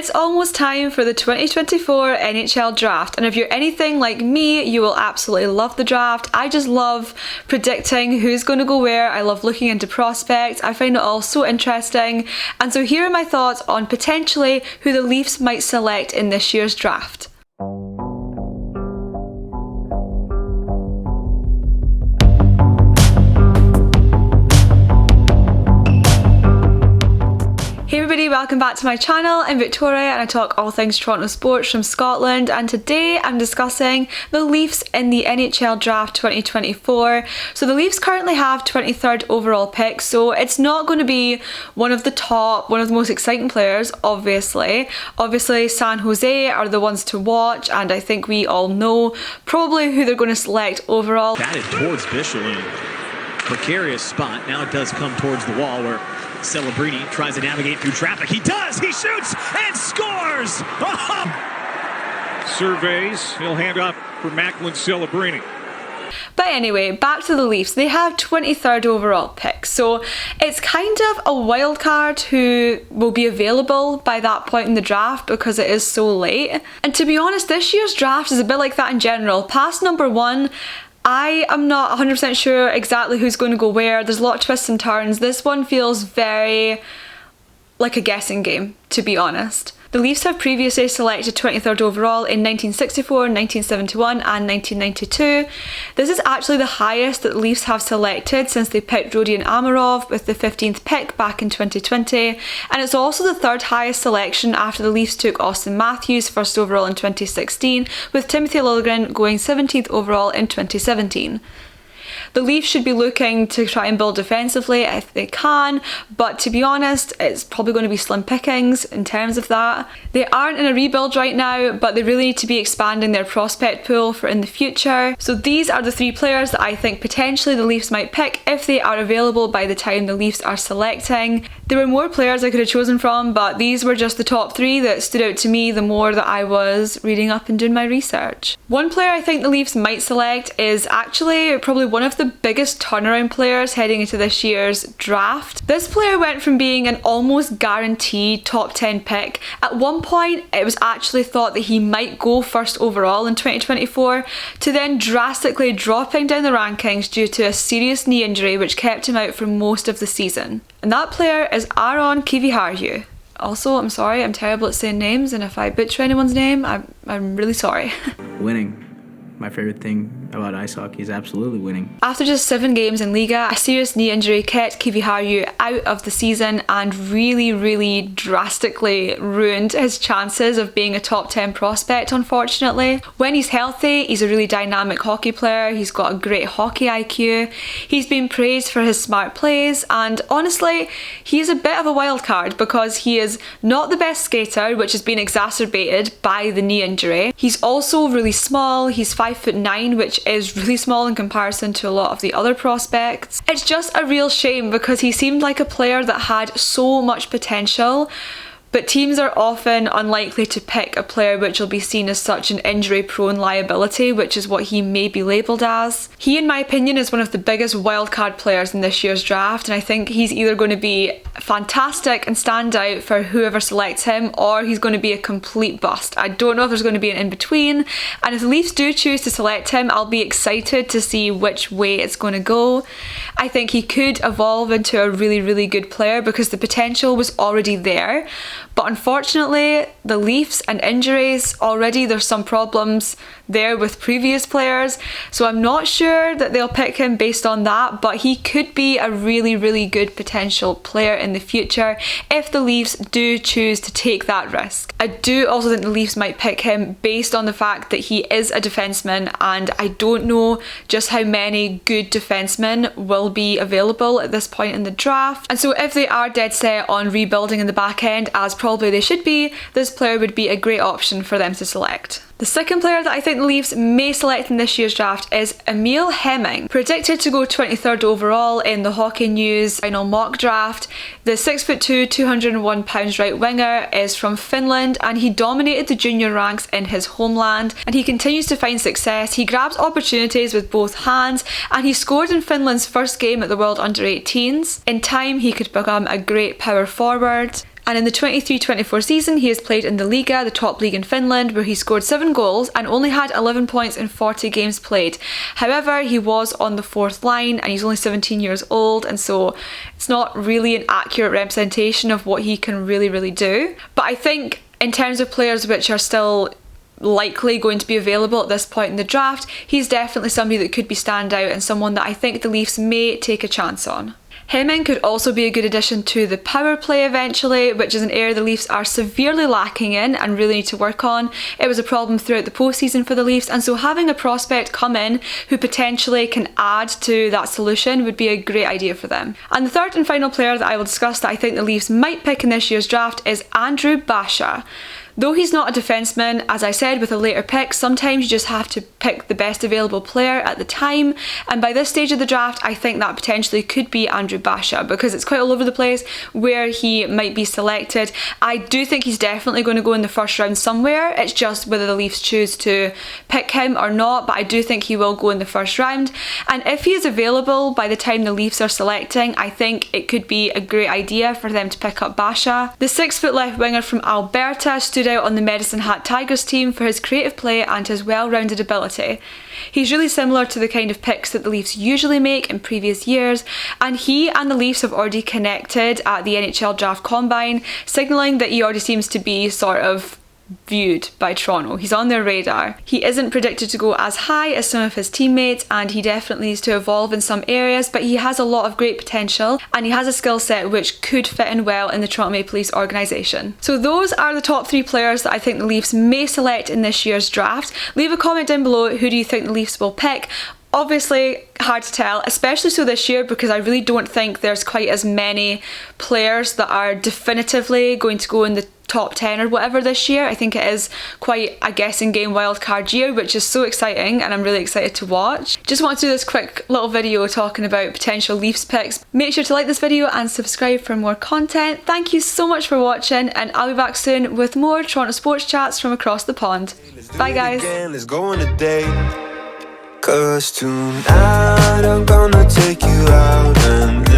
It's almost time for the 2024 NHL Draft, and if you're anything like me, you will absolutely love the draft. I just love predicting who's going to go where. I love looking into prospects. I find it all so interesting. And so here are my thoughts on potentially who the Leafs might select in this year's draft. Hey everybody, welcome back to my channel. I'm Victoria and I talk all things Toronto sports from Scotland, and today I'm discussing the Leafs in the NHL Draft 2024. So the Leafs currently have 23rd overall pick, so it's not going to be one of the most exciting players, obviously. Obviously San Jose are the ones to watch, and I think we all know probably who they're going to select overall. Batted towards Bichel in a precarious spot. Now it does come towards the wall where Celebrini tries to navigate through traffic. He does! He shoots and scores! Surveys. He'll hand off for Macklin Celebrini. But anyway, back to the Leafs. They have 23rd overall pick, so it's kind of a wild card who will be available by that point in the draft because it is so late. And to be honest, this year's draft is a bit like that in general. Past number one, I am not 100% sure exactly who's going to go where. There's a lot of twists and turns. This one feels very like a guessing game, to be honest. The Leafs have previously selected 23rd overall in 1964, 1971 and 1992. This is actually the highest that the Leafs have selected since they picked Rodion Amirov with the 15th pick back in 2020, and it's also the third highest selection after the Leafs took Austin Matthews first overall in 2016, with Timothy Liljegren going 17th overall in 2017. The Leafs should be looking to try and build defensively if they can, but to be honest, it's probably going to be slim pickings in terms of that. They aren't in a rebuild right now, but they really need to be expanding their prospect pool for in the future. So these are the three players that I think potentially the Leafs might pick if they are available by the time the Leafs are selecting. There were more players I could have chosen from, but these were just the top three that stood out to me the more that I was reading up and doing my research. One player I think the Leafs might select is actually probably one of the biggest turnaround players heading into this year's draft. This player went from being an almost guaranteed top 10 pick. At one point, it was actually thought that he might go first overall in 2024, to then drastically dropping down the rankings due to a serious knee injury which kept him out for most of the season. And that player is Aon Kihara. Also, I'm sorry, I'm terrible at saying names, and if I butcher anyone's name, I'm really sorry. Winning. My favorite thing about ice hockey is absolutely winning. After just 7 games in Liga, a serious knee injury kept Kihara out of the season and really drastically ruined his chances of being a top 10 prospect, unfortunately. When he's healthy, he's a really dynamic hockey player. He's got a great hockey IQ. He's been praised for his smart plays, and honestly, he's a bit of a wild card because he is not the best skater, which has been exacerbated by the knee injury. He's also really small. He's 5'9", which is really small in comparison to a lot of the other prospects. It's just a real shame because he seemed like a player that had so much potential, but teams are often unlikely to pick a player which will be seen as such an injury-prone liability, which is what he may be labelled as. He, in my opinion, is one of the biggest wildcard players in this year's draft, and I think he's either going to be fantastic and stand out for whoever selects him, or he's going to be a complete bust. I don't know if there's going to be an in-between, and if the Leafs do choose to select him, I'll be excited to see which way it's going to go. I think he could evolve into a really good player because the potential was already there. But unfortunately, the Leafs and injuries, already there's some problems there with previous players, so I'm not sure that they'll pick him based on that, but he could be a really good potential player in the future if the Leafs do choose to take that risk. I do also think the Leafs might pick him based on the fact that he is a defenseman, and I don't know just how many good defensemen will be available at this point in the draft. And so if they are dead set on rebuilding in the back end, as probably they should be, this player would be a great option for them to select. The second player that I think the Leafs may select in this year's draft is Emil Heming. Predicted to go 23rd overall in the Hockey News final mock draft, the 6'2", 201 pounds right winger is from Finland, and he dominated the junior ranks in his homeland, and he continues to find success. He grabs opportunities with both hands, and he scored in Finland's first game at the World Under-18s. In time, he could become a great power forward. And in the 23-24 season, he has played in the Liga, the top league in Finland, where he scored 7 goals and only had 11 points in 40 games played. However, he was on the 4th line and he's only 17 years old, and so it's not really an accurate representation of what he can really do. But I think in terms of players which are still likely going to be available at this point in the draft, he's definitely somebody that could be standout and someone that I think the Leafs may take a chance on. Heming could also be a good addition to the power play eventually, which is an area the Leafs are severely lacking in and really need to work on. It was a problem throughout the postseason for the Leafs, and so having a prospect come in who potentially can add to that solution would be a great idea for them. And the third and final player that I will discuss that I think the Leafs might pick in this year's draft is Andrew Basha. Though he's not a defenseman, as I said with a later pick, sometimes you just have to pick the best available player at the time, and by this stage of the draft I think that potentially could be Andrew Basha, because it's quite all over the place where he might be selected. I do think he's definitely going to go in the first round somewhere, it's just whether the Leafs choose to pick him or not, but I do think he will go in the first round, and if he is available by the time the Leafs are selecting, I think it could be a great idea for them to pick up Basha. The 6-foot left winger from Alberta stood out on the Medicine Hat Tigers team for his creative play and his well-rounded ability. He's really similar to the kind of picks that the Leafs usually make in previous years, and he and the Leafs have already connected at the NHL Draft Combine, signalling that he already seems to be sort of viewed by Toronto. He's on their radar. He isn't predicted to go as high as some of his teammates, and he definitely needs to evolve in some areas, but he has a lot of great potential and he has a skill set which could fit in well in the Toronto Maple Leafs organisation. So those are the top 3 players that I think the Leafs may select in this year's draft. Leave a comment down below, who do you think the Leafs will pick? Obviously hard to tell, especially so this year, because I really don't think there's quite as many players that are definitively going to go in the top 10 or whatever this year. I think it is quite a guessing game wildcard year, which is so exciting and I'm really excited to watch. Just want to do this quick little video talking about potential Leafs picks. Make sure to like this video and subscribe for more content. Thank you so much for watching, and I'll be back soon with more Toronto sports chats from across the pond. Bye guys. Let's go on a date. 'Cause tonight I'm gonna take you out and